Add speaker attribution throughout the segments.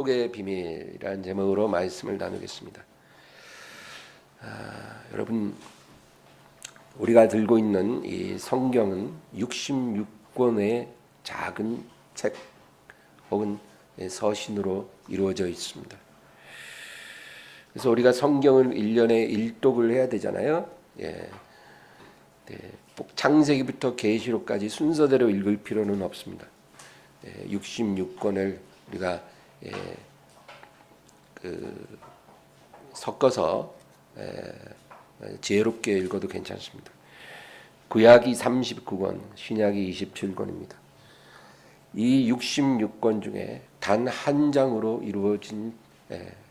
Speaker 1: 축복의 비밀이라는 제목으로 말씀을 나누겠습니다. 여러분, 우리가 들고 있는 이 성경은 66권의 작은 책 혹은 서신으로 이루어져 있습니다. 그래서 우리가 성경을 1년에 일독을 해야 되잖아요. 창세기부터 계시록까지 순서대로 읽을 필요는 없습니다. 66권을 우리가 섞어서 지혜롭게 읽어도 괜찮습니다. 구약이 39권, 신약이 27권입니다. 이 66권 중에 단 한 장으로 이루어진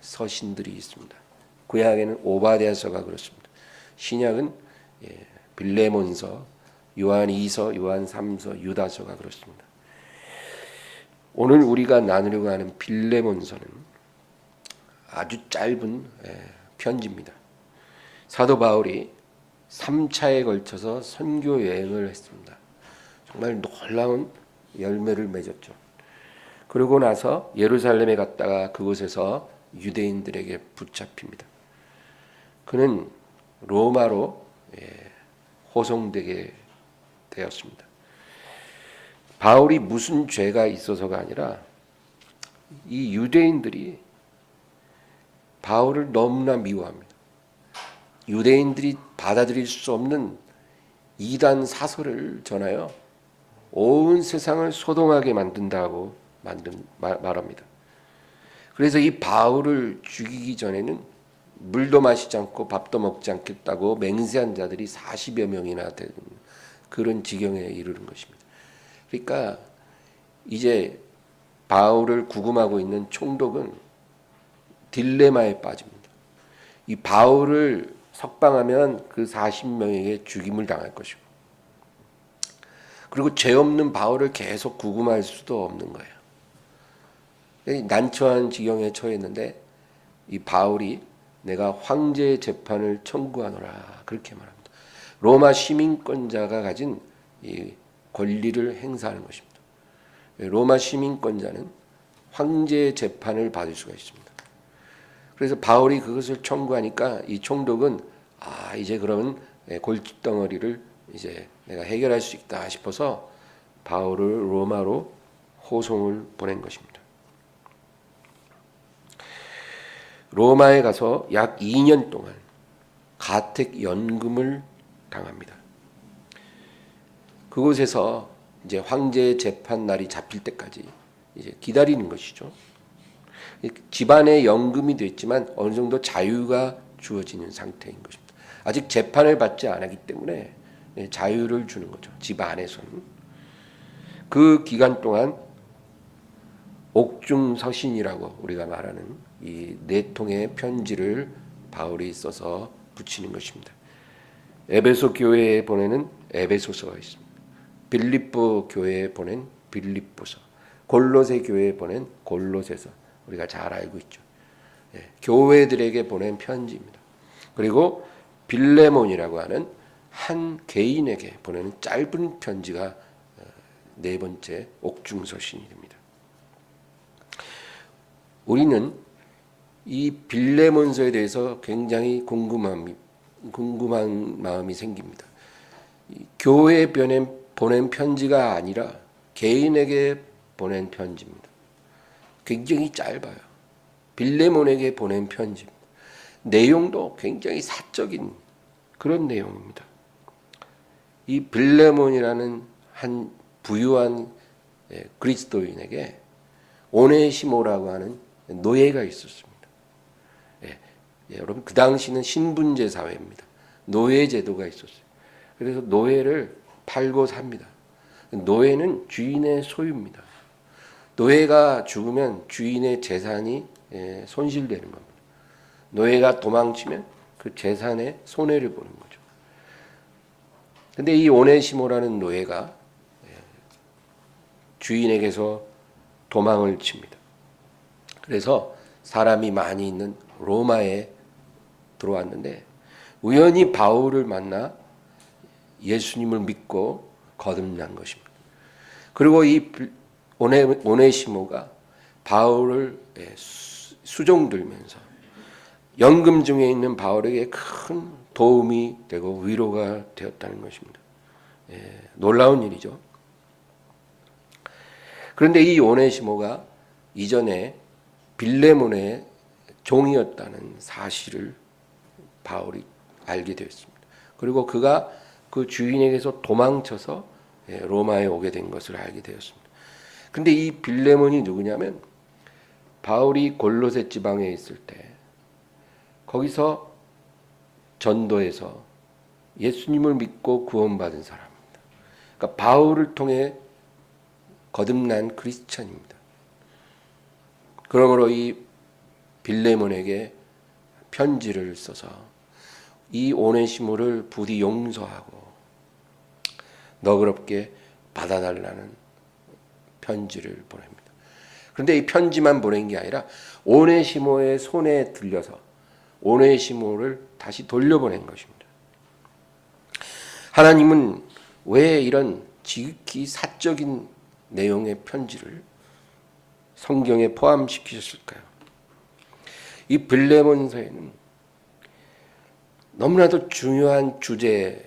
Speaker 1: 서신들이 있습니다. 구약에는 오바댜서가 그렇습니다. 신약은 빌레몬서, 요한 2서, 요한 3서, 유다서가 그렇습니다. 오늘 우리가 나누려고 하는 빌레몬서는 아주 짧은 편지입니다. 사도 바울이 3차에 걸쳐서 선교 여행을 했습니다. 정말 놀라운 열매를 맺었죠. 그러고 나서 예루살렘에 갔다가 그곳에서 유대인들에게 붙잡힙니다. 그는 로마로 호송되게 되었습니다. 바울이 무슨 죄가 있어서가 아니라 이 유대인들이 바울을 너무나 미워합니다. 유대인들이 받아들일 수 없는 이단 사설을 전하여 온 세상을 소동하게 만든다고 말합니다. 그래서 이 바울을 죽이기 전에는 물도 마시지 않고 밥도 먹지 않겠다고 맹세한 자들이 40여 명이나 되는 그런 지경에 이르는 것입니다. 그러니까 이제 바울을 구금하고 있는 총독은 딜레마에 빠집니다. 이 바울을 석방하면 그 40명에게 죽임을 당할 것이고, 그리고 죄 없는 바울을 계속 구금할 수도 없는 거예요. 난처한 지경에 처했는데 이 바울이 내가 황제의 재판을 청구하노라 그렇게 말합니다. 로마 시민권자가 가진 이 권리를 행사하는 것입니다. 로마 시민권자는 황제의 재판을 받을 수가 있습니다. 그래서 바울이 그것을 청구하니까 이 총독은 이제 그러면 골칫덩어리를 이제 내가 해결할 수 있다 싶어서 바울을 로마로 호송을 보낸 것입니다. 로마에 가서 약 2년 동안 가택 연금을 당합니다. 그곳에서 이제 황제의 재판 날이 잡힐 때까지 이제 기다리는 것이죠. 집안에 연금이 됐지만 어느 정도 자유가 주어지는 상태인 것입니다. 아직 재판을 받지 않았기 때문에 자유를 주는 거죠. 집 안에서는. 그 기간 동안 옥중서신이라고 우리가 말하는 이 4통의 편지를 바울이 써서 붙이는 것입니다. 에베소 교회에 보내는 에베소서가 있습니다. 빌립보 교회에 보낸 빌립보서, 골로새 교회에 보낸 골로새서, 우리가 잘 알고 있죠. 교회들에게 보낸 편지입니다. 그리고 빌레몬이라고 하는 한 개인에게 보내는 짧은 편지가 4번째 옥중서신이 됩니다. 우리는 이 빌레몬서에 대해서 굉장히 궁금한 마음이 생깁니다. 교회에 보낸 편지가 아니라 개인에게 보낸 편지입니다. 굉장히 짧아요. 빌레몬에게 보낸 편지입니다. 내용도 굉장히 사적인 그런 내용입니다. 이 빌레몬이라는 한 부유한 그리스도인에게 오네시모라고 하는 노예가 있었습니다. 여러분, 그 당시는 신분제 사회입니다. 노예 제도가 있었어요. 그래서 노예를 팔고 삽니다. 노예는 주인의 소유입니다. 노예가 죽으면 주인의 재산이 손실되는 겁니다. 노예가 도망치면 그 재산에 손해를 보는 거죠. 근데 이 오네시모라는 노예가 주인에게서 도망을 칩니다. 그래서 사람이 많이 있는 로마에 들어왔는데 우연히 바울을 만나 예수님을 믿고 거듭난 것입니다. 그리고 이 오네시모가 바울을 수종들면서 연금 중에 있는 바울에게 큰 도움이 되고 위로가 되었다는 것입니다. 놀라운 일이죠. 그런데 이 오네시모가 이전에 빌레몬의 종이었다는 사실을 바울이 알게 되었습니다. 그리고 그가 그 주인에게서 도망쳐서 로마에 오게 된 것을 알게 되었습니다. 그런데 이 빌레몬이 누구냐면 바울이 골로새 지방에 있을 때 거기서 전도해서 예수님을 믿고 구원받은 사람입니다. 그러니까 바울을 통해 거듭난 크리스찬입니다. 그러므로 이 빌레몬에게 편지를 써서 이 오네시모를 부디 용서하고 너그럽게 받아달라는 편지를 보냅니다. 그런데 이 편지만 보낸 게 아니라 오네시모의 손에 들려서 오네시모를 다시 돌려보낸 것입니다. 하나님은 왜 이런 지극히 사적인 내용의 편지를 성경에 포함시키셨을까요? 이 빌레몬서에는 너무나도 중요한 주제,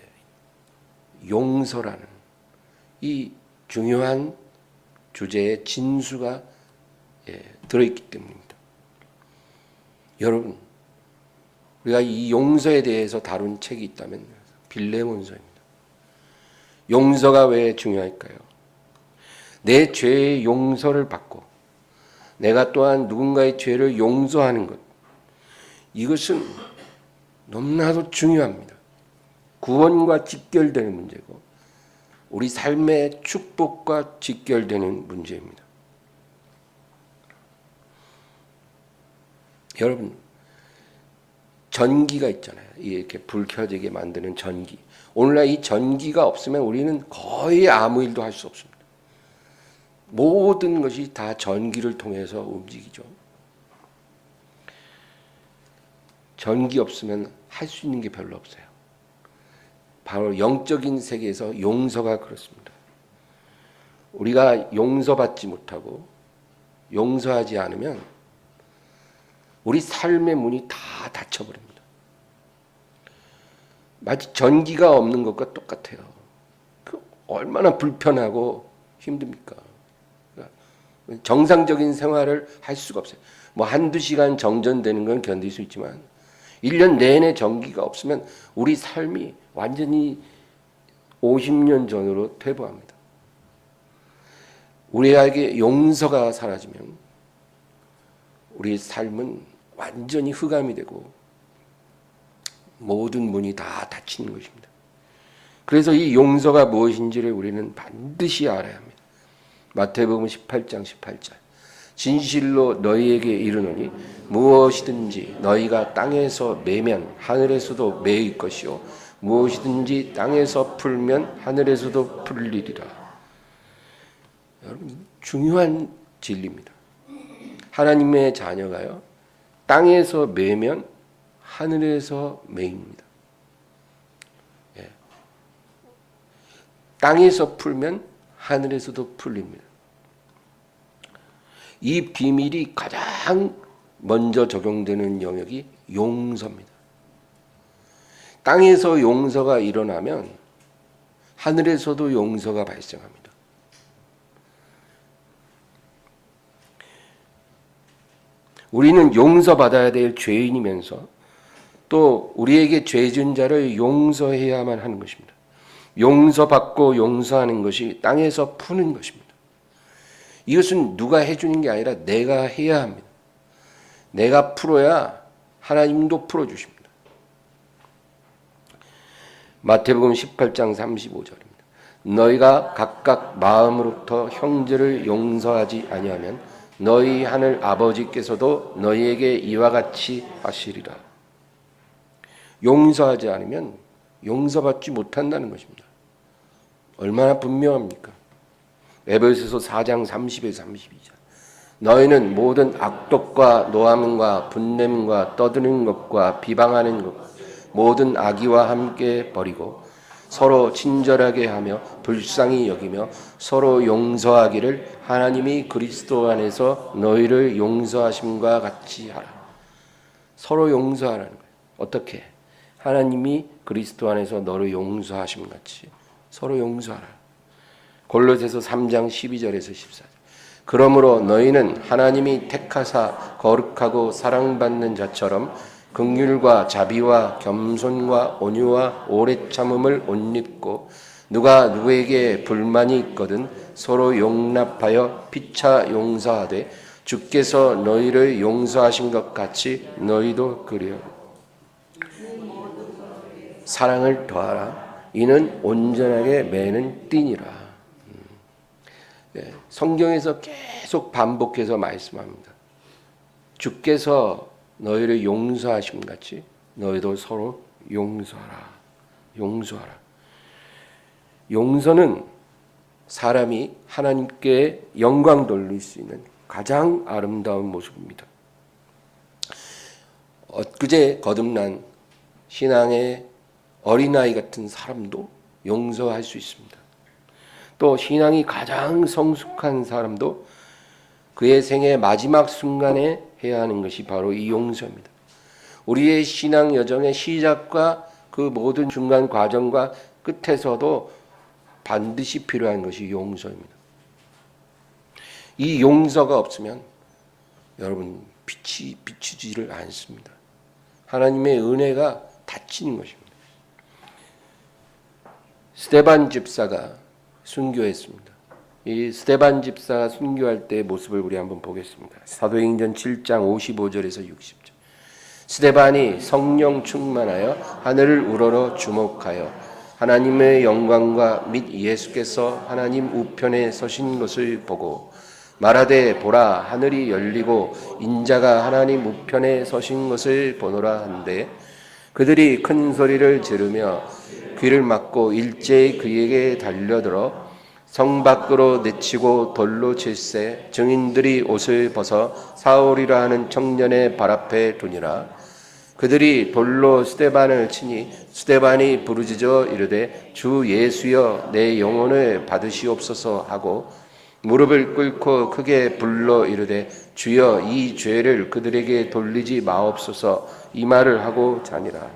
Speaker 1: 용서라는 이 중요한 주제의 진수가 들어있기 때문입니다. 여러분, 우리가 이 용서에 대해서 다룬 책이 있다면 빌레몬서입니다. 용서가 왜 중요할까요? 내 죄의 용서를 받고 내가 또한 누군가의 죄를 용서하는 것, 이것은 너무나도 중요합니다. 구원과 직결되는 문제고 우리 삶의 축복과 직결되는 문제입니다. 여러분, 전기가 있잖아요. 이렇게 불 켜지게 만드는 전기. 오늘날 이 전기가 없으면 우리는 거의 아무 일도 할 수 없습니다. 모든 것이 다 전기를 통해서 움직이죠. 전기 없으면 할 수 있는 게 별로 없어요. 바로 영적인 세계에서 용서가 그렇습니다. 우리가 용서받지 못하고 용서하지 않으면 우리 삶의 문이 다 닫혀버립니다. 마치 전기가 없는 것과 똑같아요. 얼마나 불편하고 힘듭니까? 정상적인 생활을 할 수가 없어요. 뭐 한두 시간 정전되는 건 견딜 수 있지만 1년 내내 전기가 없으면 우리 삶이 완전히 50년 전으로 퇴보합니다. 우리에게 용서가 사라지면 우리 삶은 완전히 흑암이 되고 모든 문이 다 닫히는 것입니다. 그래서 이 용서가 무엇인지를 우리는 반드시 알아야 합니다. 마태복음 18장 18절. 진실로 너희에게 이르노니 무엇이든지 너희가 땅에서 매면 하늘에서도 매일 것이요 무엇이든지 땅에서 풀면 하늘에서도 풀리리라. 여러분, 중요한 진리입니다. 하나님의 자녀가요, 땅에서 매면 하늘에서 매입니다. 땅에서 풀면 하늘에서도 풀립니다. 이 비밀이 가장 먼저 적용되는 영역이 용서입니다. 땅에서 용서가 일어나면 하늘에서도 용서가 발생합니다. 우리는 용서받아야 될 죄인이면서 또 우리에게 죄 지은 자를 용서해야만 하는 것입니다. 용서받고 용서하는 것이 땅에서 푸는 것입니다. 이것은 누가 해주는 게 아니라 내가 해야 합니다. 내가 풀어야 하나님도 풀어주십니다. 마태복음 18장 35절입니다. 너희가 각각 마음으로부터 형제를 용서하지 아니하면 너희 하늘 아버지께서도 너희에게 이와 같이 하시리라. 용서하지 않으면 용서받지 못한다는 것입니다. 얼마나 분명합니까? 에베소서 4장 30에서 32절. 너희는 모든 악독과 노함과 분냄과 떠드는 것과 비방하는 것 모든 악의와 함께 버리고 서로 친절하게 하며 불쌍히 여기며 서로 용서하기를 하나님이 그리스도 안에서 너희를 용서하심과 같이 하라. 서로 용서하라는 거예요. 어떻게? 하나님이 그리스도 안에서 너를 용서하심 같이 서로 용서하라. 골로새서 3장 12절에서 14절. 그러므로 너희는 하나님이 택하사 거룩하고 사랑받는 자처럼 긍휼과 자비와 겸손과 온유와 오래 참음을 옷 입고 누가 누구에게 불만이 있거든 서로 용납하여 피차 용서하되 주께서 너희를 용서하신 것 같이 너희도 그리하라. 사랑을 더하라. 이는 온전하게 매는 띠니라. 성경에서 계속 반복해서 말씀합니다. 주께서 너희를 용서하심 같이 너희도 서로 용서하라. 용서하라. 용서는 사람이 하나님께 영광 돌릴 수 있는 가장 아름다운 모습입니다. 엊그제 거듭난 신앙의 어린아이 같은 사람도 용서할 수 있습니다. 또 신앙이 가장 성숙한 사람도 그의 생의 마지막 순간에 해야 하는 것이 바로 이 용서입니다. 우리의 신앙 여정의 시작과 그 모든 중간 과정과 끝에서도 반드시 필요한 것이 용서입니다. 이 용서가 없으면 여러분 빛이 비추지를 않습니다. 하나님의 은혜가 닫히는 것입니다. 스데반 집사가 순교했습니다. 이 스데반 집사가 순교할 때의 모습을 우리 한번 보겠습니다. 사도행전 7장 55절에서 60절. 스데반이 성령 충만하여 하늘을 우러러 주목하여 하나님의 영광과 및 예수께서 하나님 우편에 서신 것을 보고 말하되 보라 하늘이 열리고 인자가 하나님 우편에 서신 것을 보노라 한데 그들이 큰 소리를 지르며 귀를 막고 일제히 그에게 달려들어 성 밖으로 내치고 돌로 칠세 증인들이 옷을 벗어 사울이라 하는 청년의 발 앞에 두니라. 그들이 돌로 스데반을 치니 스데반이 부르짖어 이르되 주 예수여 내 영혼을 받으시옵소서 하고 무릎을 꿇고 크게 불러 이르되 주여 이 죄를 그들에게 돌리지 마옵소서 이 말을 하고 자니라.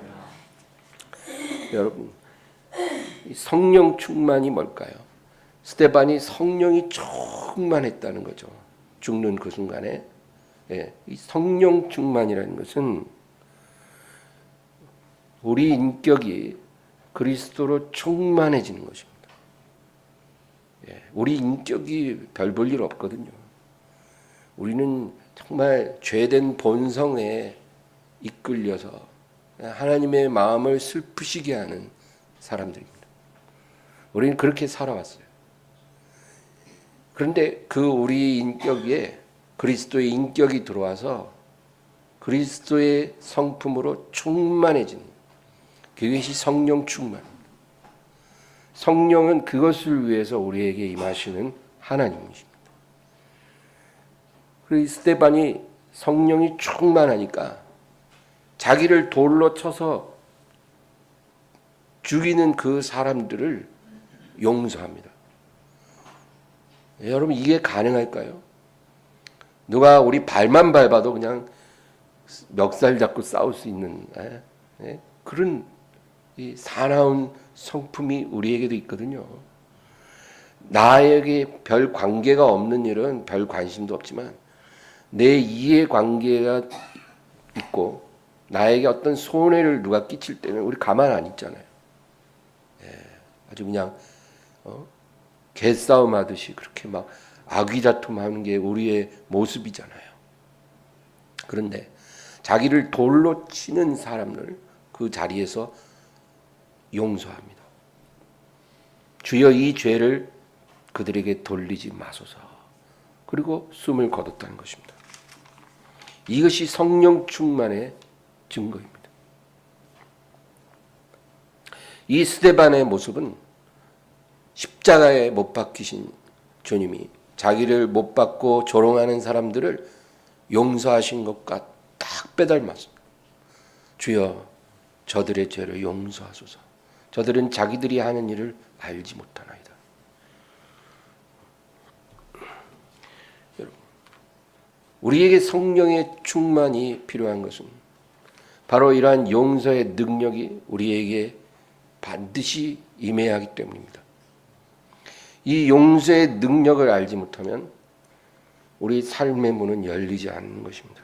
Speaker 1: 여러분 성령 충만이 뭘까요? 스데반이 성령이 충만했다는 거죠. 죽는 그 순간에 이 성령 충만이라는 것은 우리 인격이 그리스도로 충만해지는 것입니다. 우리 인격이 별 볼 일 없거든요. 우리는 정말 죄된 본성에 이끌려서 하나님의 마음을 슬프시게 하는 사람들입니다. 우리는 그렇게 살아왔어요. 그런데 그 우리 인격에 그리스도의 인격이 들어와서 그리스도의 성품으로 충만해지는 그것이 성령 충만. 성령은 그것을 위해서 우리에게 임하시는 하나님이십니다. 그리고 스데반이 성령이 충만하니까 자기를 돌로 쳐서 죽이는 그 사람들을 용서합니다. 여러분 이게 가능할까요? 누가 우리 발만 밟아도 그냥 멱살 잡고 싸울 수 있는 그런 이 사나운 성품이 우리에게도 있거든요. 나에게 별 관계가 없는 일은 별 관심도 없지만 내 이해 관계가 있고 나에게 어떤 손해를 누가 끼칠 때는 우리 가만 안 있잖아요. 아주 그냥 개싸움 하듯이 그렇게 막 아귀다툼하는 게 우리의 모습이잖아요. 그런데 자기를 돌로 치는 사람을 그 자리에서 용서합니다. 주여 이 죄를 그들에게 돌리지 마소서. 그리고 숨을 거뒀다는 것입니다. 이것이 성령 충만의 증거입니다. 이 스데반의 모습은 십자가에 못 박히신 주님이 자기를 못 박고 조롱하는 사람들을 용서하신 것과 딱 빼닮았습니다. 주여 저들의 죄를 용서하소서. 저들은 자기들이 하는 일을 알지 못하나이다. 여러분, 우리에게 성령의 충만이 필요한 것은 바로 이러한 용서의 능력이 우리에게 반드시 임해야 하기 때문입니다. 이 용서의 능력을 알지 못하면 우리 삶의 문은 열리지 않는 것입니다.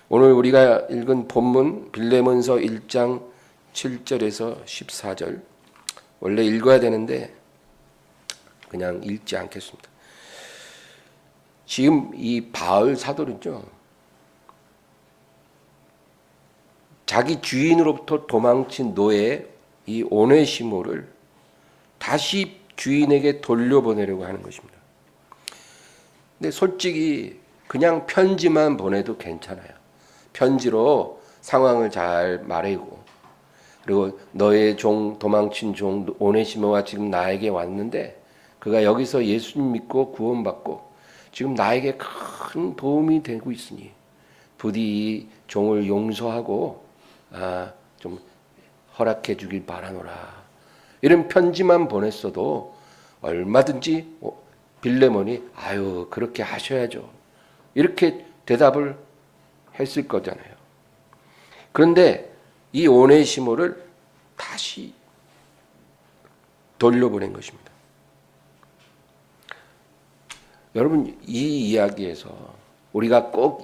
Speaker 1: 오늘 우리가 읽은 본문 빌레몬서 1장 7절에서 14절 원래 읽어야 되는데 그냥 읽지 않겠습니다. 지금 이 바울 사도는요, 자기 주인으로부터 도망친 노예 이 오네시모를 다시 주인에게 돌려보내려고 하는 것입니다. 근데 솔직히 그냥 편지만 보내도 괜찮아요. 편지로 상황을 잘 말하고, 그리고 너의 종, 도망친 종 오네시모가 지금 나에게 왔는데 그가 여기서 예수님 믿고 구원받고 지금 나에게 큰 도움이 되고 있으니 부디 이 종을 용서하고 좀 허락해 주길 바라노라. 이런 편지만 보냈어도 얼마든지 빌레몬이 아유 그렇게 하셔야죠, 이렇게 대답을 했을 거잖아요. 그런데 이 오네시모를 다시 돌려보낸 것입니다. 여러분, 이 이야기에서 우리가 꼭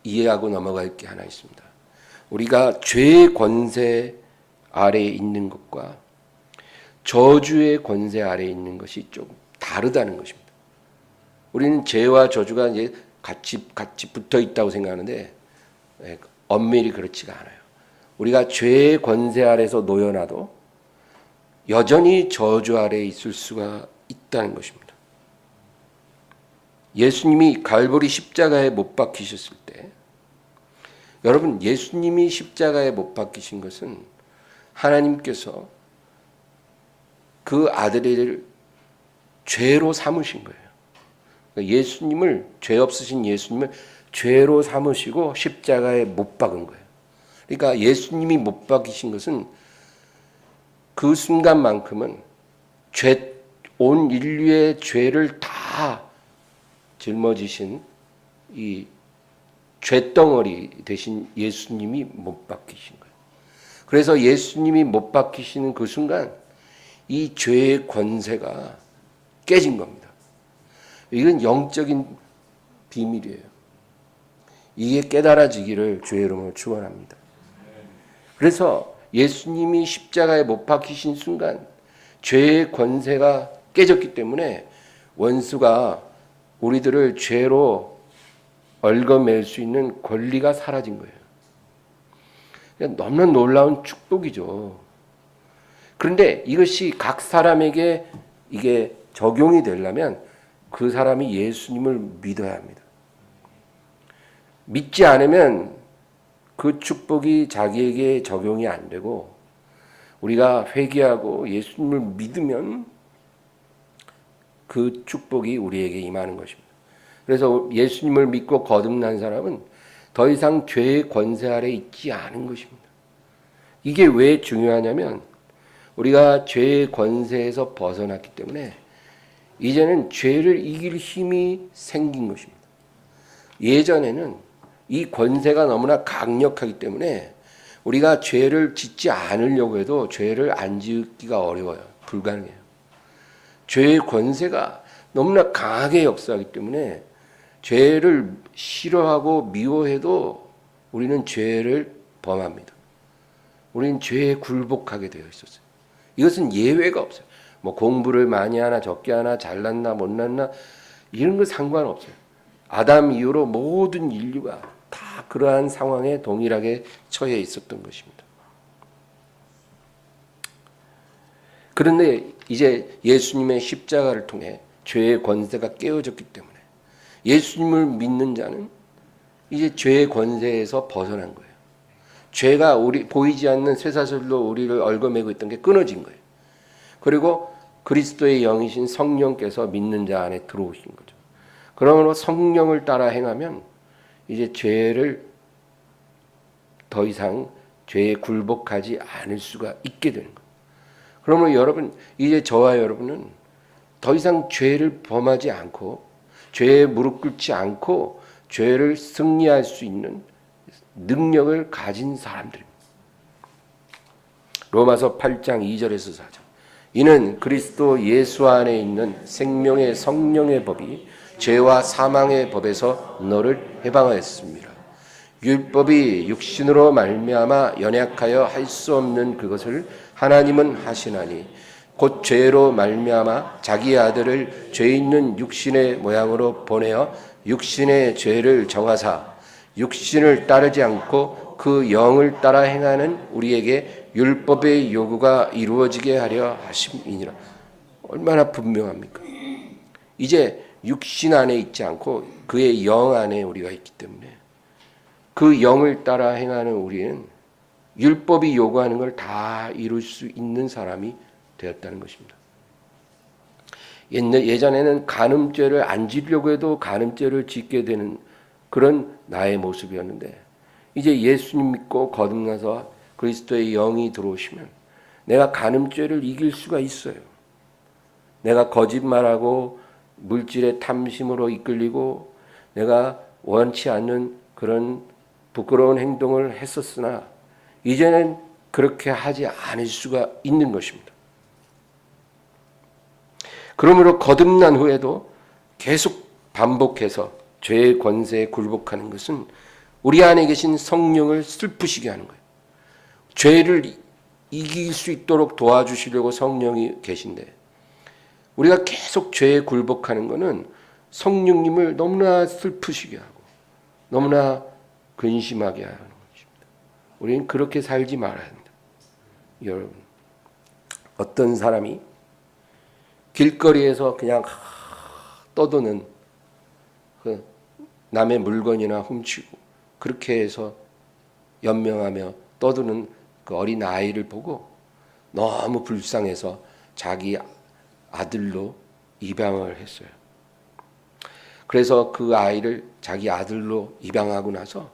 Speaker 1: 이해하고 넘어갈 게 하나 있습니다. 우리가 죄의 권세 아래에 있는 것과 저주의 권세 아래에 있는 것이 좀 다르다는 것입니다. 우리는 죄와 저주가 이제 같이 붙어 있다고 생각하는데 엄밀히 그렇지가 않아요. 우리가 죄의 권세 아래에서 놓여놔도 여전히 저주 아래에 있을 수가 있다는 것입니다. 예수님이 갈보리 십자가에 못 박히셨을 때, 여러분, 예수님이 십자가에 못 박히신 것은 하나님께서 그 아들을 죄로 삼으신 거예요. 예수님을, 죄 없으신 예수님을 죄로 삼으시고 십자가에 못 박은 거예요. 그러니까 예수님이 못 박히신 것은 그 순간만큼은 온 인류의 죄를 다 짊어지신 이 죄덩어리 대신 예수님이 못 박히신 거예요. 그래서 예수님이 못 박히시는 그 순간 이 죄의 권세가 깨진 겁니다. 이건 영적인 비밀이에요. 이게 깨달아지기를 주의 이름으로 축원합니다. 그래서 예수님이 십자가에 못 박히신 순간 죄의 권세가 깨졌기 때문에 원수가 우리들을 죄로 얽어맬 수 있는 권리가 사라진 거예요. 너무나 놀라운 축복이죠. 그런데 이것이 각 사람에게 이게 적용이 되려면 그 사람이 예수님을 믿어야 합니다. 믿지 않으면 그 축복이 자기에게 적용이 안 되고, 우리가 회개하고 예수님을 믿으면 그 축복이 우리에게 임하는 것입니다. 그래서 예수님을 믿고 거듭난 사람은 더 이상 죄의 권세 아래 있지 않은 것입니다. 이게 왜 중요하냐면 우리가 죄의 권세에서 벗어났기 때문에 이제는 죄를 이길 힘이 생긴 것입니다. 예전에는 이 권세가 너무나 강력하기 때문에 우리가 죄를 짓지 않으려고 해도 죄를 안 짓기가 어려워요. 불가능해요. 죄의 권세가 너무나 강하게 역사하기 때문에 죄를 싫어하고 미워해도 우리는 죄를 범합니다. 우리는 죄에 굴복하게 되어 있었어요. 이것은 예외가 없어요. 뭐 공부를 많이 하나 적게 하나 잘났나 못났나 이런 거 상관없어요. 아담 이후로 모든 인류가 다 그러한 상황에 동일하게 처해 있었던 것입니다. 그런데 이제 예수님의 십자가를 통해 죄의 권세가 깨어졌기 때문에 예수님을 믿는 자는 이제 죄의 권세에서 벗어난 거예요. 죄가 우리 보이지 않는 쇠사슬로 우리를 얽어매고 있던 게 끊어진 거예요. 그리고 그리스도의 영이신 성령께서 믿는 자 안에 들어오신 거죠. 그러므로 성령을 따라 행하면 이제 죄를 더 이상 죄에 굴복하지 않을 수가 있게 되는 거예요. 그러면 여러분, 이제 저와 여러분은 더 이상 죄를 범하지 않고 죄에 무릎 꿇지 않고 죄를 승리할 수 있는 능력을 가진 사람들입니다. 로마서 8장 2절에서 4절. 이는 그리스도 예수 안에 있는 생명의 성령의 법이 죄와 사망의 법에서 너를 해방하였습니다. 율법이 육신으로 말미암아 연약하여 할 수 없는 그것을 하나님은 하시나니 곧 죄로 말미암아 자기 아들을 죄 있는 육신의 모양으로 보내어 육신의 죄를 정하사 육신을 따르지 않고 그 영을 따라 행하는 우리에게 율법의 요구가 이루어지게 하려 하심이니라. 얼마나 분명합니까? 이제 육신 안에 있지 않고 그의 영 안에 우리가 있기 때문에 그 영을 따라 행하는 우리는 율법이 요구하는 걸 다 이룰 수 있는 사람이 되었다는 것입니다. 예전에는 간음죄를 안 지려고 해도 간음죄를 짓게 되는 그런 나의 모습이었는데 이제 예수님 믿고 거듭나서 그리스도의 영이 들어오시면 내가 간음죄를 이길 수가 있어요. 내가 거짓말하고 물질의 탐심으로 이끌리고 내가 원치 않는 그런 부끄러운 행동을 했었으나 이제는 그렇게 하지 않을 수가 있는 것입니다. 그러므로 거듭난 후에도 계속 반복해서 죄의 권세에 굴복하는 것은 우리 안에 계신 성령을 슬프시게 하는 거예요. 죄를 이길 수 있도록 도와주시려고 성령이 계신데 우리가 계속 죄에 굴복하는 것은 성령님을 너무나 슬프시게 하고 너무나 근심하게 하는 것입니다. 우리는 그렇게 살지 말아야 합니다. 여러분, 어떤 사람이 길거리에서 그냥 떠도는 그 남의 물건이나 훔치고 그렇게 해서 연명하며 떠드는 그 어린 아이를 보고 너무 불쌍해서 자기 아들로 입양을 했어요. 그래서 그 아이를 자기 아들로 입양하고 나서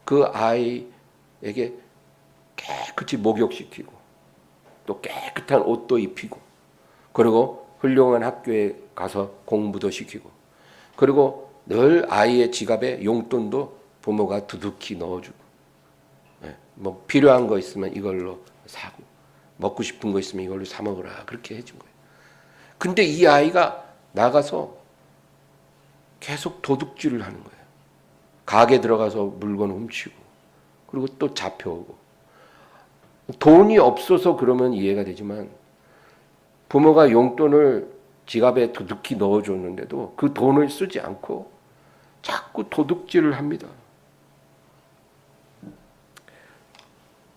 Speaker 1: 그 아이에게 깨끗이 목욕시키고 또 깨끗한 옷도 입히고 그리고 훌륭한 학교에 가서 공부도 시키고 그리고 늘 아이의 지갑에 용돈도 부모가 두둑히 넣어주고 뭐 필요한 거 있으면 이걸로 사고 먹고 싶은 거 있으면 이걸로 사 먹으라 그렇게 해준 거예요. 근데 이 아이가 나가서 계속 도둑질을 하는 거예요. 가게 들어가서 물건 훔치고 그리고 또 잡혀오고 돈이 없어서 그러면 이해가 되지만 부모가 용돈을 지갑에 두둑히 넣어줬는데도 그 돈을 쓰지 않고 자꾸 도둑질을 합니다.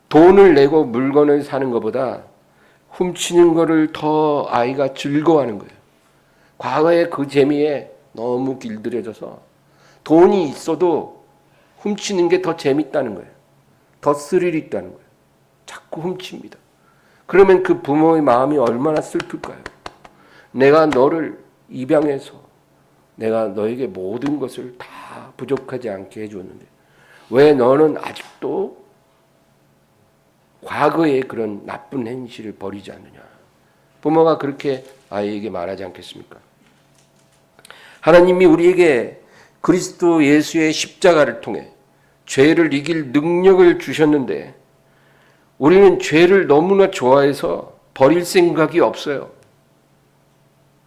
Speaker 1: 돈을 내고 물건을 사는 것보다 훔치는 것을 더 아이가 즐거워하는 거예요. 과거의 그 재미에 너무 길들여져서 돈이 있어도 훔치는 게 더 재밌다는 거예요. 더 스릴이 있다는 거예요. 자꾸 훔칩니다. 그러면 그 부모의 마음이 얼마나 슬플까요? 내가 너를 입양해서 내가 너에게 모든 것을 다 부족하지 않게 해줬는데 왜 너는 아직도 과거의 그런 나쁜 행실을 버리지 않느냐. 부모가 그렇게 아이에게 말하지 않겠습니까? 하나님이 우리에게 그리스도 예수의 십자가를 통해 죄를 이길 능력을 주셨는데 우리는 죄를 너무나 좋아해서 버릴 생각이 없어요.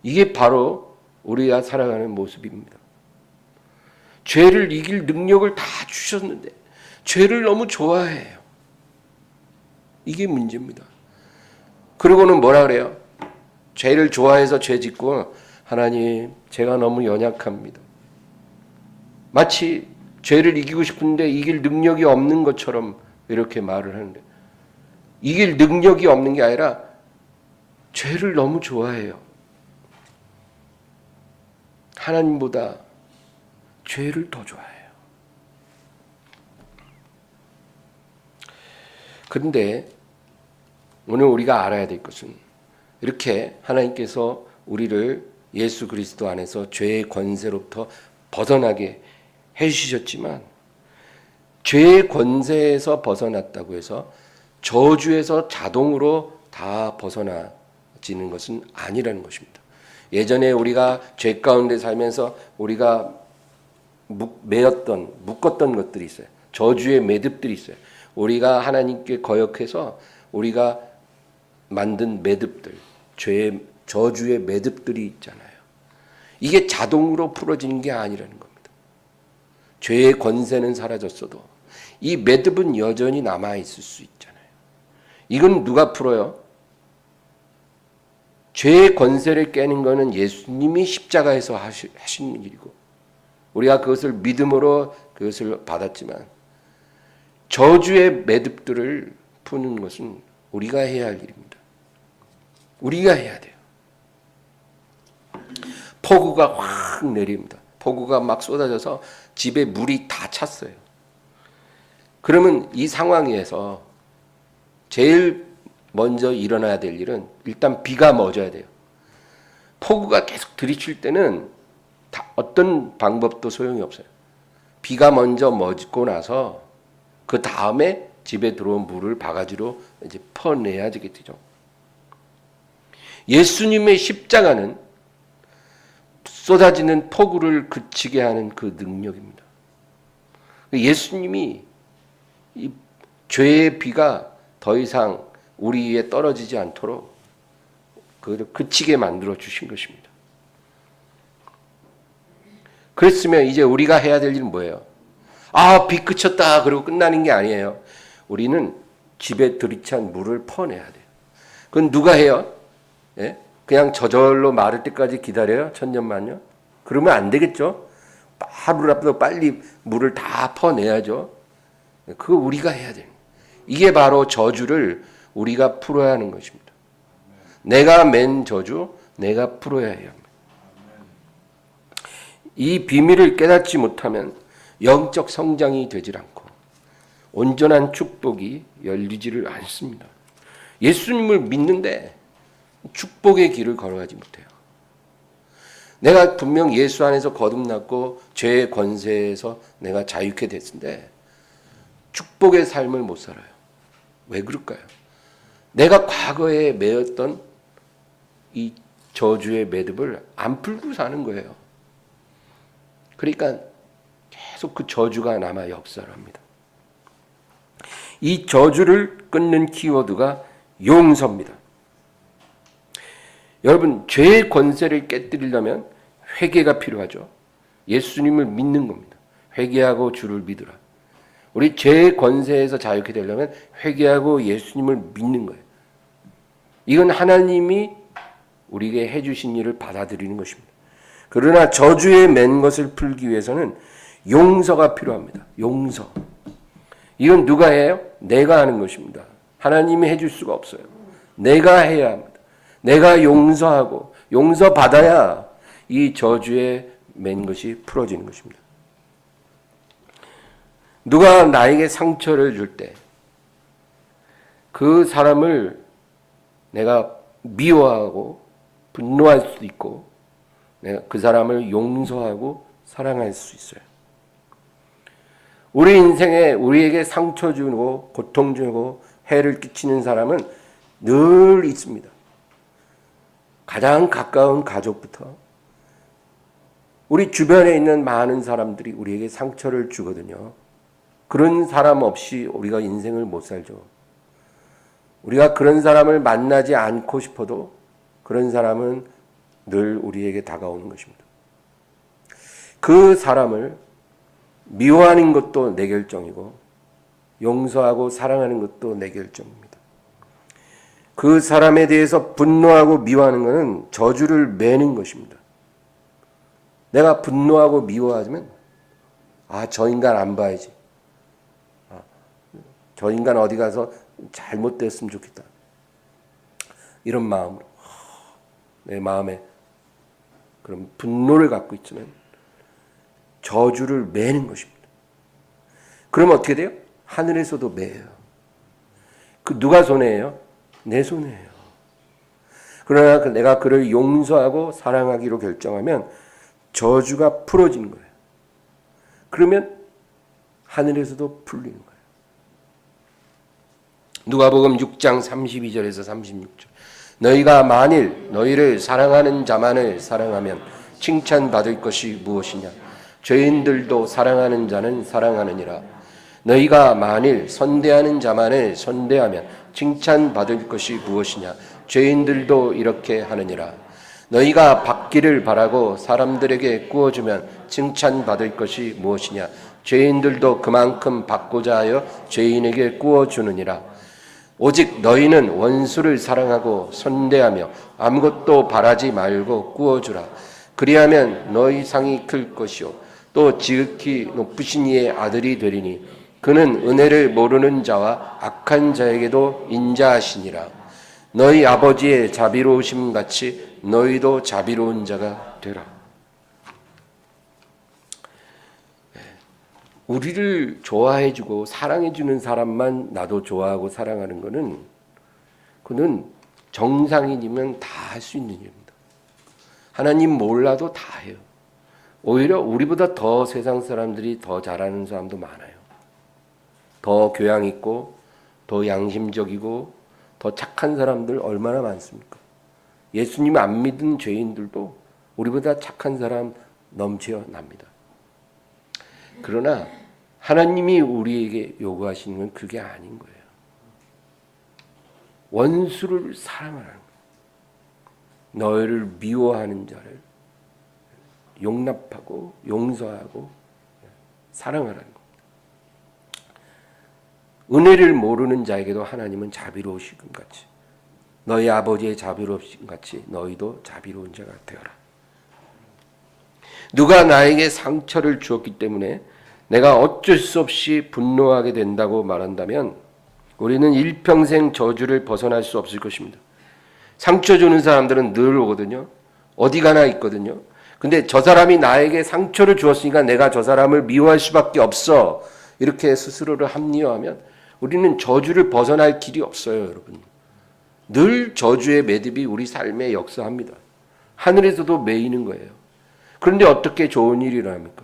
Speaker 1: 이게 바로 우리가 살아가는 모습입니다. 죄를 이길 능력을 다 주셨는데 죄를 너무 좋아해요. 이게 문제입니다. 그러고는 뭐라 그래요? 죄를 좋아해서 죄 짓고 하나님 제가 너무 연약합니다. 마치 죄를 이기고 싶은데 이길 능력이 없는 것처럼 이렇게 말을 하는데 이길 능력이 없는 게 아니라 죄를 너무 좋아해요. 하나님보다 죄를 더 좋아해요. 그런데 오늘 우리가 알아야 될 것은 이렇게 하나님께서 우리를 예수 그리스도 안에서 죄의 권세로부터 벗어나게 해주셨지만 죄의 권세에서 벗어났다고 해서 저주에서 자동으로 다 벗어나지는 것은 아니라는 것입니다. 예전에 우리가 죄 가운데 살면서 우리가 묶었던 것들이 있어요. 저주의 매듭들이 있어요. 우리가 하나님께 거역해서 우리가 만든 매듭들, 저주의 매듭들이 있잖아요. 이게 자동으로 풀어지는 게 아니라는 겁니다. 죄의 권세는 사라졌어도 이 매듭은 여전히 남아있을 수 있잖아요. 이건 누가 풀어요? 죄의 권세를 깨는 것은 예수님이 십자가에서 하신 일이고 우리가 그것을 믿음으로 그것을 받았지만 저주의 매듭들을 푸는 것은 우리가 해야 할 일입니다. 우리가 해야 돼요. 폭우가 확 내립니다. 폭우가 막 쏟아져서 집에 물이 다 찼어요. 그러면 이 상황에서 제일 먼저 일어나야 될 일은 일단 비가 멎어야 돼요. 폭우가 계속 들이칠 때는 어떤 방법도 소용이 없어요. 비가 먼저 멎고 나서 그 다음에 집에 들어온 물을 바가지로 이제 퍼내야 되겠죠. 예수님의 십자가는 쏟아지는 폭우를 그치게 하는 그 능력입니다. 예수님이 이 죄의 비가 더 이상 우리 위에 떨어지지 않도록 그를 그치게 만들어 주신 것입니다. 그랬으면 이제 우리가 해야 될 일은 뭐예요? 아, 비 그쳤다 그러고 끝나는 게 아니에요. 우리는 집에 들이찬 물을 퍼내야 돼요. 그건 누가 해요? 예? 그냥 저절로 마를 때까지 기다려요? 천년만년? 그러면 안 되겠죠? 하루라도 빨리 물을 다 퍼내야죠. 그거 우리가 해야 돼요. 이게 바로 저주를 우리가 풀어야 하는 것입니다. 내가 맨 저주, 내가 풀어야 해요. 이 비밀을 깨닫지 못하면 영적 성장이 되질 않고 온전한 축복이 열리지를 않습니다. 예수님을 믿는데 축복의 길을 걸어가지 못해요. 내가 분명 예수 안에서 거듭났고 죄의 권세에서 내가 자유케 됐는데 축복의 삶을 못 살아요. 왜 그럴까요? 내가 과거에 매였던 이 저주의 매듭을 안 풀고 사는 거예요. 그러니까 계속 그 저주가 남아 역사를 합니다. 이 저주를 끊는 키워드가 용서입니다. 여러분, 죄의 권세를 깨뜨리려면 회개가 필요하죠. 예수님을 믿는 겁니다. 회개하고 주를 믿으라. 우리 죄의 권세에서 자유케 되려면 회개하고 예수님을 믿는 거예요. 이건 하나님이 우리에게 해주신 일을 받아들이는 것입니다. 그러나 저주에 맨 것을 풀기 위해서는 용서가 필요합니다. 용서. 이건 누가 해요? 내가 하는 것입니다. 하나님이 해줄 수가 없어요. 내가 해야 합니다. 내가 용서하고 용서받아야 이 저주에 맨 것이 풀어지는 것입니다. 누가 나에게 상처를 줄 때 그 사람을 내가 미워하고 분노할 수도 있고 내가 그 사람을 용서하고 사랑할 수 있어요. 우리 인생에 우리에게 상처 주고 고통 주고 해를 끼치는 사람은 늘 있습니다. 가장 가까운 가족부터 우리 주변에 있는 많은 사람들이 우리에게 상처를 주거든요. 그런 사람 없이 우리가 인생을 못 살죠. 우리가 그런 사람을 만나지 않고 싶어도 그런 사람은 늘 우리에게 다가오는 것입니다. 그 사람을 미워하는 것도 내 결정이고 용서하고 사랑하는 것도 내 결정입니다. 그 사람에 대해서 분노하고 미워하는 것은 저주를 매는 것입니다. 내가 분노하고 미워하면 저 인간 안 봐야지. 저 인간 어디 가서 잘못됐으면 좋겠다. 이런 마음으로 내 마음에 그런 분노를 갖고 있지만 저주를 매는 것입니다. 그러면 어떻게 돼요? 하늘에서도 매요. 그 누가 손해예요? 내 손해예요. 그러나 내가 그를 용서하고 사랑하기로 결정하면 저주가 풀어지는 거예요. 그러면 하늘에서도 풀리는 거예요. 누가복음 6장 32절에서 36절. 너희가 만일 너희를 사랑하는 자만을 사랑하면 칭찬받을 것이 무엇이냐? 죄인들도 사랑하는 자는 사랑하느니라. 너희가 만일 선대하는 자만을 선대하면 칭찬받을 것이 무엇이냐? 죄인들도 이렇게 하느니라. 너희가 받기를 바라고 사람들에게 구워주면 칭찬받을 것이 무엇이냐? 죄인들도 그만큼 받고자 하여 죄인에게 구워주느니라. 오직 너희는 원수를 사랑하고 선대하며 아무것도 바라지 말고 구워주라. 그리하면 너희 상이 클 것이요 또 지극히 높으신 이의 아들이 되리니 그는 은혜를 모르는 자와 악한 자에게도 인자하시니라. 너희 아버지의 자비로우심 같이 너희도 자비로운 자가 되라. 우리를 좋아해주고 사랑해주는 사람만 나도 좋아하고 사랑하는 것은 그는 정상인이면 다 할 수 있는 일입니다. 하나님 몰라도 다 해요. 오히려 우리보다 더 세상 사람들이 더 잘하는 사람도 많아요. 더 교양 있고 더 양심적이고 더 착한 사람들 얼마나 많습니까? 예수님 안 믿은 죄인들도 우리보다 착한 사람 넘쳐납니다. 그러나 하나님이 우리에게 요구하시는 건 그게 아닌 거예요. 원수를 사랑하라는 거예요. 너희를 미워하는 자를 용납하고 용서하고 사랑하라는 거예요. 은혜를 모르는 자에게도 하나님은 자비로우신 같이 너희 아버지의 자비로우신 같이 너희도 자비로운 자가 되어라. 누가 나에게 상처를 주었기 때문에 내가 어쩔 수 없이 분노하게 된다고 말한다면 우리는 일평생 저주를 벗어날 수 없을 것입니다. 상처 주는 사람들은 늘 오거든요. 어디 가나 있거든요. 근데 저 사람이 나에게 상처를 주었으니까 내가 저 사람을 미워할 수밖에 없어. 이렇게 스스로를 합리화하면 우리는 저주를 벗어날 길이 없어요, 여러분. 늘 저주의 매듭이 우리 삶에 역사합니다. 하늘에서도 매이는 거예요. 그런데 어떻게 좋은 일이 일어납니까?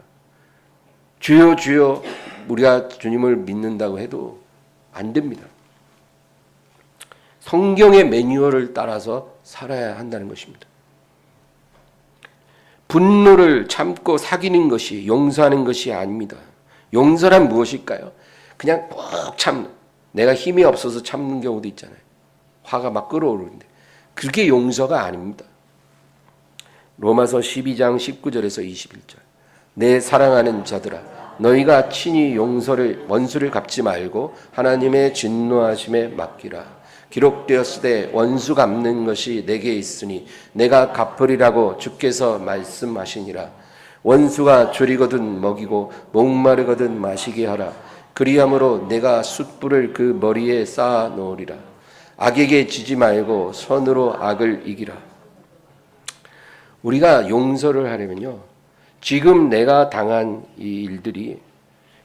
Speaker 1: 주여 주여 우리가 주님을 믿는다고 해도 안 됩니다. 성경의 매뉴얼을 따라서 살아야 한다는 것입니다. 분노를 참고 사귀는 것이 용서하는 것이 아닙니다. 용서란 무엇일까요? 그냥 꾹 참는, 내가 힘이 없어서 참는 경우도 있잖아요. 화가 막 끓어오르는데 그게 용서가 아닙니다. 로마서 12장 19절에서 21절. 내 사랑하는 자들아 너희가 친히 원수를 갚지 말고 하나님의 진노하심에 맡기라. 기록되었으되 원수 갚는 것이 내게 있으니 내가 갚으리라고 주께서 말씀하시니라. 원수가 줄이거든 먹이고 목마르거든 마시게 하라. 그리함으로 내가 숯불을 그 머리에 쌓아 놓으리라. 악에게 지지 말고 선으로 악을 이기라. 우리가 용서를 하려면요, 지금 내가 당한 이 일들이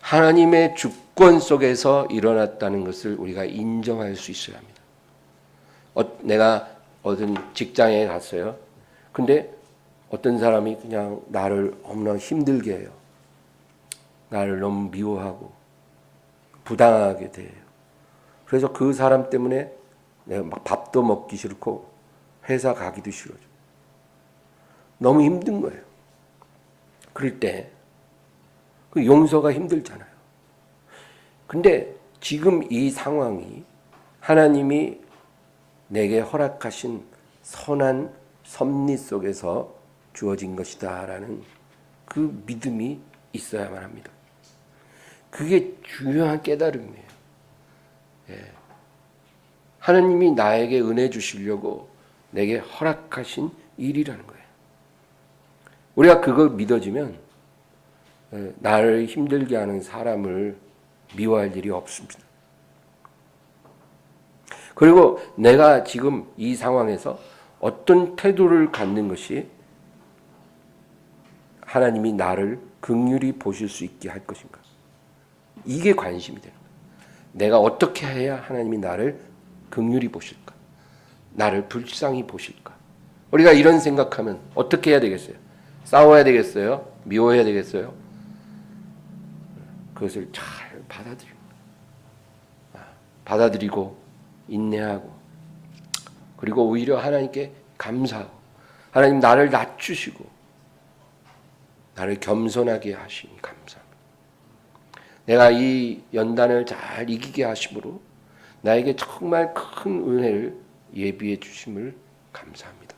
Speaker 1: 하나님의 주권 속에서 일어났다는 것을 우리가 인정할 수 있어야 합니다. 내가 어떤 직장에 갔어요. 근데 어떤 사람이 그냥 나를 너무나 힘들게 해요. 나를 너무 미워하고 부당하게 대해요. 그래서 그 사람 때문에 내가 막 밥도 먹기 싫고 회사 가기도 싫어져. 너무 힘든 거예요. 그럴 때 그 용서가 힘들잖아요. 근데 지금 이 상황이 하나님이 내게 허락하신 선한 섭리 속에서 주어진 것이다라는 그 믿음이 있어야만 합니다. 그게 중요한 깨달음이에요. 예. 하나님이 나에게 은혜 주시려고 내게 허락하신 일이라는 거예요. 우리가 그걸 믿어지면 나를 힘들게 하는 사람을 미워할 일이 없습니다. 그리고 내가 지금 이 상황에서 어떤 태도를 갖는 것이 하나님이 나를 긍휼히 보실 수 있게 할 것인가? 이게 관심이 되는 거예요. 내가 어떻게 해야 하나님이 나를 긍휼히 보실까? 나를 불쌍히 보실까? 우리가 이런 생각하면 어떻게 해야 되겠어요? 싸워야 되겠어요? 미워해야 되겠어요? 그것을 잘 받아들이고 인내하고, 그리고 오히려 하나님께 감사하고, 하나님 나를 낮추시고 나를 겸손하게 하시니 감사합니다. 내가 이 연단을 잘 이기게 하심으로 나에게 정말 큰 은혜를 예비해 주심을 감사합니다.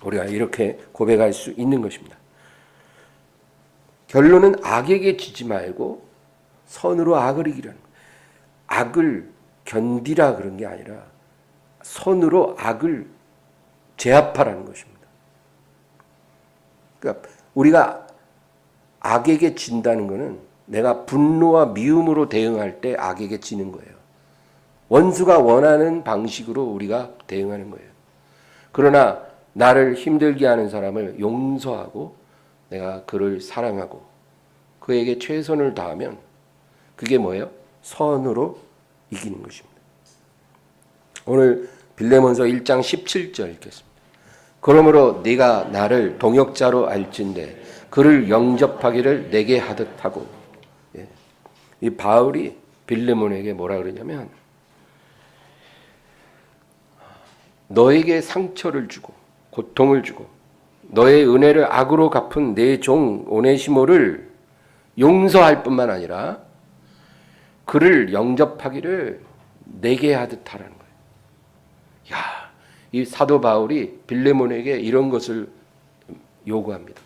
Speaker 1: 우리가 이렇게 고백할 수 있는 것입니다. 결론은 악에게 지지 말고 선으로 악을 이기라는 거예요. 악을 견디라 그런 게 아니라 선으로 악을 제압하라는 것입니다. 그러니까 우리가 악에게 진다는 것은 내가 분노와 미움으로 대응할 때 악에게 지는 거예요. 원수가 원하는 방식으로 우리가 대응하는 거예요. 그러나 나를 힘들게 하는 사람을 용서하고 내가 그를 사랑하고 그에게 최선을 다하면 그게 뭐예요? 선으로 이기는 것입니다. 오늘 빌레몬서 1장 17절 읽겠습니다. 그러므로 네가 나를 동역자로 알진대 그를 영접하기를 내게 하듯 하고. 이 바울이 빌레몬에게 뭐라 그러냐면 너에게 상처를 주고 고통을 주고 너의 은혜를 악으로 갚은 내 종 오네시모를 용서할 뿐만 아니라 그를 영접하기를 내게 하듯 하라는 거예요. 야, 이 사도 바울이 빌레몬에게 이런 것을 요구합니다.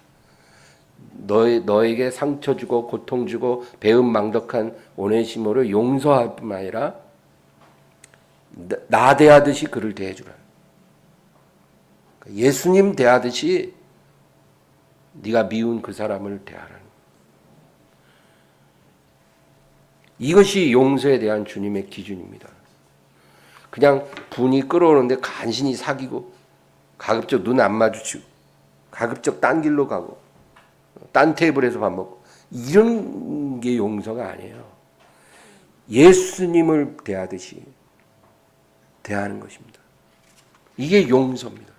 Speaker 1: 너에게 상처 주고 고통 주고 배은망덕한 오네시모를 용서할 뿐만 아니라 나 대하듯이 그를 대해주라. 예수님 대하듯이 네가 미운 그 사람을 대하라는. 이것이 용서에 대한 주님의 기준입니다. 그냥 분이 끓어오는데 간신히 사귀고 가급적 눈 안 마주치고 가급적 딴 길로 가고 딴 테이블에서 밥 먹고 이런 게 용서가 아니에요. 예수님을 대하듯이 대하는 것입니다. 이게 용서입니다.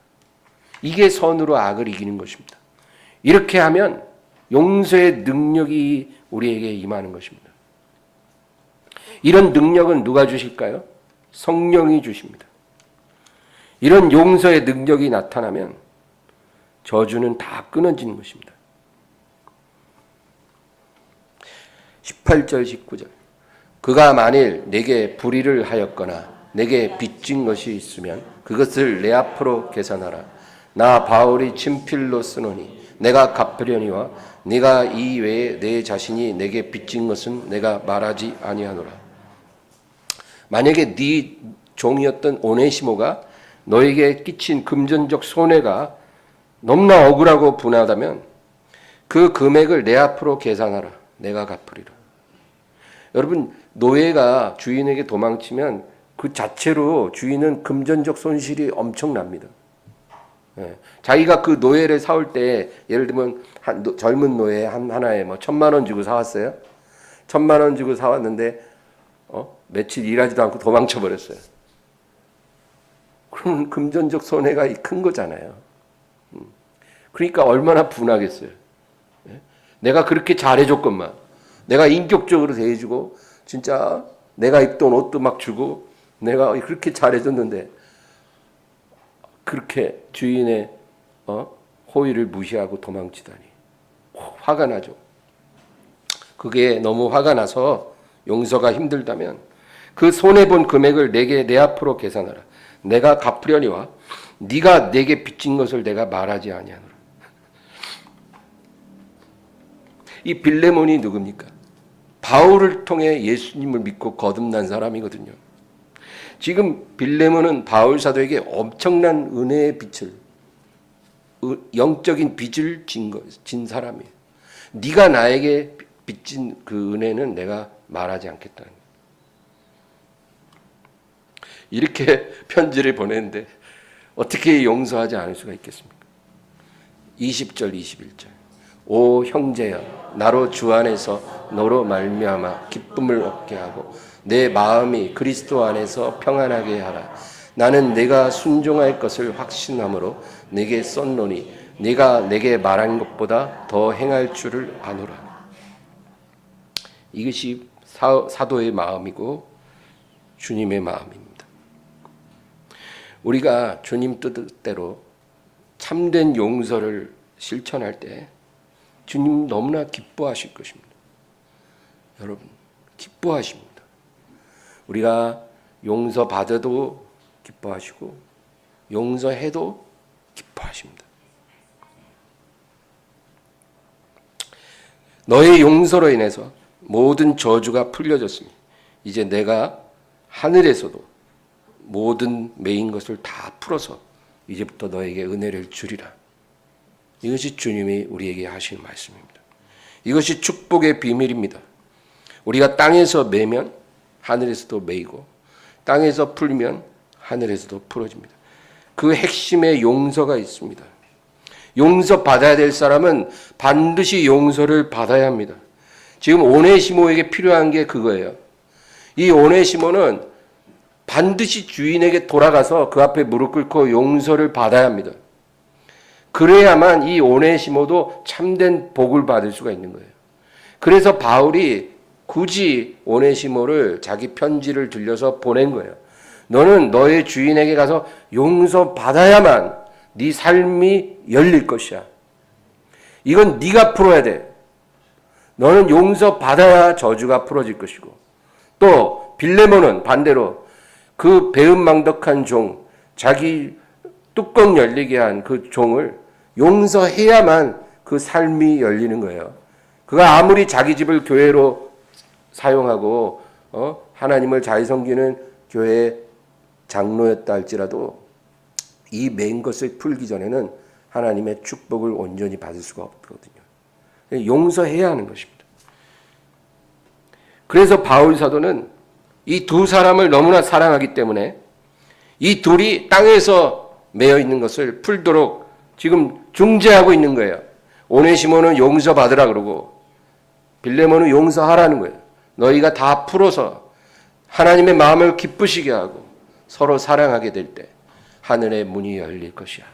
Speaker 1: 이게 선으로 악을 이기는 것입니다. 이렇게 하면 용서의 능력이 우리에게 임하는 것입니다. 이런 능력은 누가 주실까요? 성령이 주십니다. 이런 용서의 능력이 나타나면 저주는 다 끊어지는 것입니다. 18절 19절 그가 만일 내게 불의를 하였거나 내게 빚진 것이 있으면 그것을 내 앞으로 계산하라. 나 바울이 친필로 쓰노니 내가 갚으려니와 네가 이 외에 내 자신이 내게 빚진 것은 내가 말하지 아니하노라. 만약에 네 종이었던 오네시모가 너에게 끼친 금전적 손해가 너무나 억울하고 분하다면 그 금액을 내 앞으로 계산하라. 내가 갚으리라. 여러분, 노예가 주인에게 도망치면 그 자체로 주인은 금전적 손실이 엄청납니다. 자기가 그 노예를 사올 때 예를 들면 젊은 노예 하나에 뭐 1,000만 원 주고 사왔어요. 1,000만 원 주고 사왔는데 며칠 일하지도 않고 도망쳐 버렸어요. 그러면 금전적 손해가 큰 거잖아요. 그러니까 얼마나 분하겠어요. 내가 그렇게 잘해줬건만, 내가 인격적으로 대해주고 진짜 내가 입던 옷도 막 주고 내가 그렇게 잘해줬는데 그렇게 주인의 호의를 무시하고 도망치다니 화가 나죠. 그게 너무 화가 나서 용서가 힘들다면 그 손해본 금액을 내 앞으로 계산하라. 내가 갚으려니와 네가 내게 빚진 것을 내가 말하지 아니하노라. 이 빌레몬이 누굽니까? 바울을 통해 예수님을 믿고 거듭난 사람이거든요. 지금 빌레몬은 바울 사도에게 엄청난 은혜의 빛을, 영적인 빚을 진 사람이에요. 네가 나에게 빚진 그 은혜는 내가 말하지 않겠다는 거예요. 이렇게 편지를 보냈는데 어떻게 용서하지 않을 수가 있겠습니까? 20절 21절 오 형제여 나로 주 안에서 너로 말미암아 기쁨을 얻게 하고 내 마음이 그리스도 안에서 평안하게 하라. 나는 내가 순종할 것을 확신함으로 내게 썼노니 네가 내게 말한 것보다 더 행할 줄을 아노라. 이것이 사도의 마음이고 주님의 마음입니다. 우리가 주님 뜻대로 참된 용서를 실천할 때 주님 너무나 기뻐하실 것입니다. 여러분, 기뻐하십니다. 우리가 용서받아도 기뻐하시고 용서해도 기뻐하십니다. 너의 용서로 인해서 모든 저주가 풀려졌으니 이제 내가 하늘에서도 모든 매인 것을 다 풀어서 이제부터 너에게 은혜를 주리라. 이것이 주님이 우리에게 하신 말씀입니다. 이것이 축복의 비밀입니다. 우리가 땅에서 매면 하늘에서도 매이고 땅에서 풀면 하늘에서도 풀어집니다. 그 핵심에 용서가 있습니다. 용서 받아야 될 사람은 반드시 용서를 받아야 합니다. 지금 오네시모에게 필요한 게 그거예요. 이 오네시모는 반드시 주인에게 돌아가서 그 앞에 무릎 꿇고 용서를 받아야 합니다. 그래야만 이 오네시모도 참된 복을 받을 수가 있는 거예요. 그래서 바울이 굳이 오네시모를 자기 편지를 들려서 보낸 거예요. 너는 너의 주인에게 가서 용서받아야만 네 삶이 열릴 것이야. 이건 네가 풀어야 돼. 너는 용서받아야 저주가 풀어질 것이고, 또 빌레몬은 반대로 그 배은망덕한 종, 자기 뚜껑 열리게 한 그 종을 용서해야만 그 삶이 열리는 거예요. 그가 아무리 자기 집을 교회로 사용하고 하나님을 잘 섬기는 교회 장로였다 할지라도 이 맨 것을 풀기 전에는 하나님의 축복을 온전히 받을 수가 없거든요. 용서해야 하는 것입니다. 그래서 바울 사도는 이 두 사람을 너무나 사랑하기 때문에 이 둘이 땅에서 매여 있는 것을 풀도록 지금 중재하고 있는 거예요. 오네시모는 용서받으라 그러고 빌레몬은 용서하라는 거예요. 너희가 다 풀어서 하나님의 마음을 기쁘시게 하고 서로 사랑하게 될 때 하늘의 문이 열릴 것이야.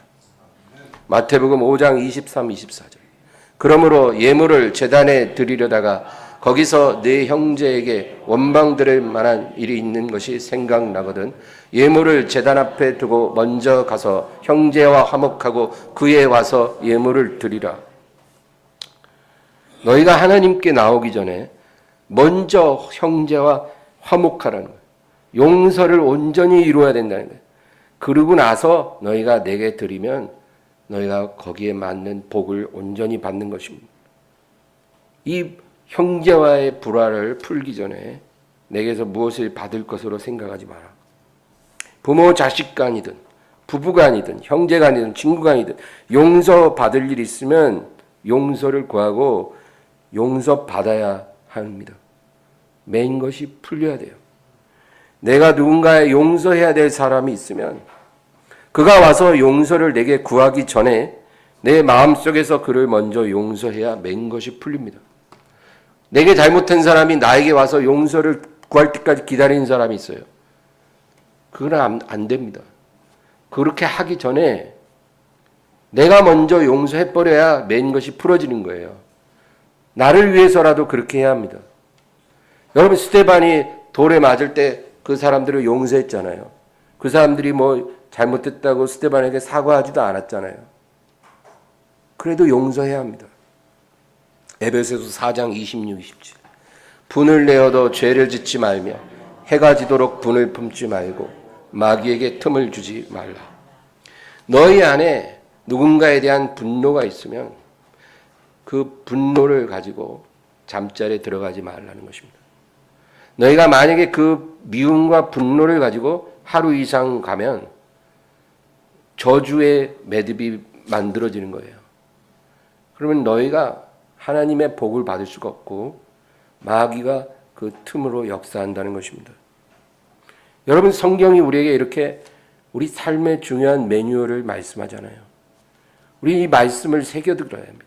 Speaker 1: 마태복음 5장 23, 24절. 그러므로 예물을 제단에 드리려다가 거기서 네 형제에게 원망 들을 만한 일이 있는 것이 생각나거든 예물을 제단 앞에 두고 먼저 가서 형제와 화목하고 그에 와서 예물을 드리라. 너희가 하나님께 나오기 전에 먼저 형제와 화목하라는 거예요. 용서를 온전히 이루어야 된다는 거예요. 그러고 나서 너희가 내게 드리면 너희가 거기에 맞는 복을 온전히 받는 것입니다. 이 형제와의 불화를 풀기 전에 내게서 무엇을 받을 것으로 생각하지 마라. 부모 자식 간이든 부부 간이든 형제 간이든 친구 간이든 용서받을 일이 있으면 용서를 구하고 용서받아야 합니다. 메인 것이 풀려야 돼요. 내가 누군가에 용서해야 될 사람이 있으면 그가 와서 용서를 내게 구하기 전에 내 마음속에서 그를 먼저 용서해야 메인 것이 풀립니다. 내게 잘못한 사람이 나에게 와서 용서를 구할 때까지 기다리는 사람이 있어요. 그건 안 됩니다. 그렇게 하기 전에 내가 먼저 용서해버려야 메인 것이 풀어지는 거예요. 나를 위해서라도 그렇게 해야 합니다. 여러분, 스데반이 돌에 맞을 때 그 사람들을 용서했잖아요. 그 사람들이 뭐 잘못했다고 스데반에게 사과하지도 않았잖아요. 그래도 용서해야 합니다. 에베소서 4장 26, 27. 분을 내어도 죄를 짓지 말며 해가 지도록 분을 품지 말고 마귀에게 틈을 주지 말라. 너희 안에 누군가에 대한 분노가 있으면 그 분노를 가지고 잠자리에 들어가지 말라는 것입니다. 너희가 만약에 그 미움과 분노를 가지고 하루 이상 가면 저주의 매듭이 만들어지는 거예요. 그러면 너희가 하나님의 복을 받을 수가 없고 마귀가 그 틈으로 역사한다는 것입니다. 여러분, 성경이 우리에게 이렇게 우리 삶의 중요한 매뉴얼을 말씀하잖아요. 우리 이 말씀을 새겨들어야 합니다.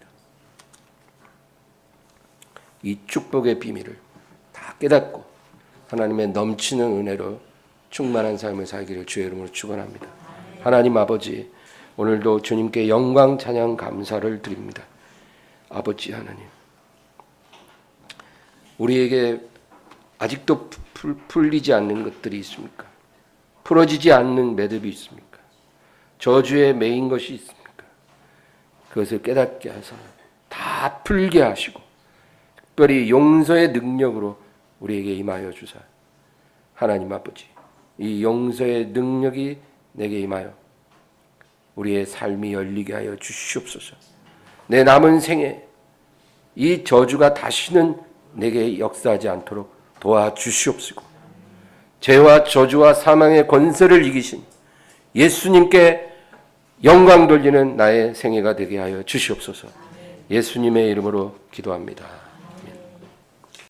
Speaker 1: 이 축복의 비밀을 다 깨닫고 하나님의 넘치는 은혜로 충만한 삶을 살기를 주의 이름으로 축원합니다. 하나님 아버지, 오늘도 주님께 영광 찬양 감사를 드립니다. 아버지 하나님, 우리에게 아직도 풀리지 않는 것들이 있습니까? 풀어지지 않는 매듭이 있습니까? 저주에 매인 것이 있습니까? 그것을 깨닫게 하사 다 풀게 하시고 특별히 용서의 능력으로 우리에게 임하여 주사. 하나님 아버지, 이 용서의 능력이 내게 임하여 우리의 삶이 열리게 하여 주시옵소서. 내 남은 생에 이 저주가 다시는 내게 역사하지 않도록 도와주시옵시고, 죄와 저주와 사망의 권세를 이기신 예수님께 영광 돌리는 나의 생애가 되게 하여 주시옵소서. 예수님의 이름으로 기도합니다.